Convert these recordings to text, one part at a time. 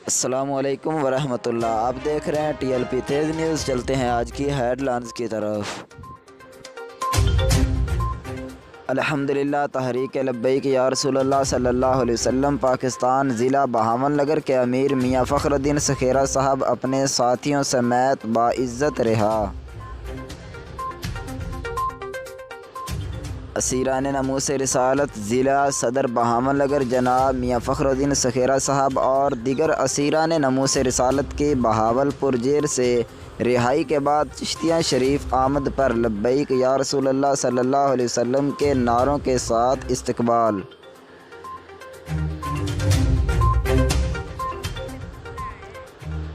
السلام علیکم ورحمۃ اللہ۔ آپ دیکھ رہے ہیں ٹی ایل پی تیز نیوز۔ چلتے ہیں آج کی ہیڈ لائنز کی طرف۔ الحمدللہ تحریک لبیک یا رسول اللہ صلی اللہ علیہ وسلم پاکستان ضلع بہاول نگر کے امیر میاں فخر الدین سکھیرا صاحب اپنے ساتھیوں سمیت باعزت رہا۔ اسیران ناموس رسالت ضلع صدر بہاول نگر جناب میاں فخر الدین سکھیرا صاحب اور دیگر اسیران ناموس رسالت کی بہاول پور جیل سے رہائی کے بعد چشتیہ شریف آمد پر لبیک یا رسول اللہ صلی اللہ علیہ وسلم کے نعروں کے ساتھ استقبال۔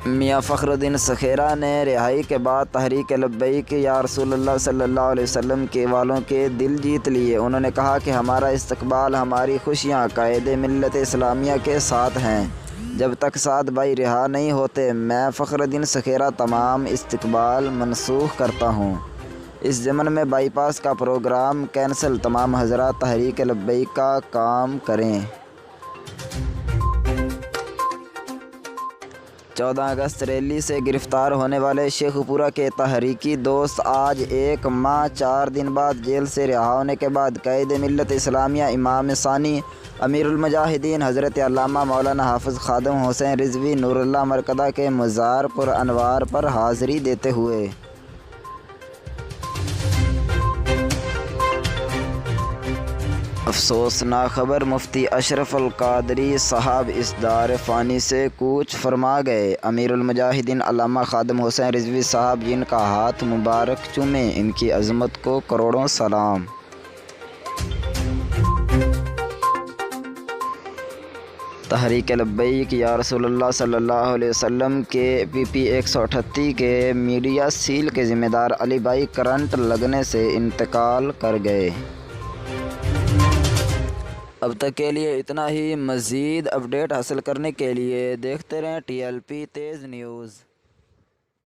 میاں فخر الدین سکھیرا نے رہائی کے بعد تحریک لبیک یا رسول اللہ صلی اللہ علیہ وسلم کے والوں کے دل جیت لیے۔ انہوں نے کہا کہ ہمارا استقبال، ہماری خوشیاں قائد ملت اسلامیہ کے ساتھ ہیں۔ جب تک سعد بھائی رہا نہیں ہوتے میں فخر الدین سکھیرا تمام استقبال منسوخ کرتا ہوں۔ اس ضمن میں بائی پاس کا پروگرام کینسل، تمام حضرات تحریک لبیک کا کام کریں۔ 14 اگست ریلی سے گرفتار ہونے والے شیخ پورہ کے تحریکی دوست آج 1 ماہ 4 دن بعد جیل سے رہا ہونے کے بعد قائد ملت اسلامیہ امام ثانی امیر المجاہدین حضرت علامہ مولانا حافظ خادم حسین رضوی نور اللہ مرکزہ کے مزار پر انوار پر حاضری دیتے ہوئے افسوسناک خبر، مفتی اشرف القادری صاحب اس دار فانی سے کوچ فرما گئے۔ امیر المجاہدین علامہ خادم حسین رضوی صاحب جن کا ہاتھ مبارک چومیں، ان کی عظمت کو کروڑوں سلام۔ تحریک لبیک یا رسول اللہ صلی اللہ علیہ وسلم کے پی پی 138 کے میڈیا سیل کے ذمہ دار علی بھائی کرنٹ لگنے سے انتقال کر گئے۔ اب تک کے لیے اتنا ہی۔ مزید اپڈیٹ حاصل کرنے کے لیے دیکھتے رہیں ٹی ایل پی تیز نیوز۔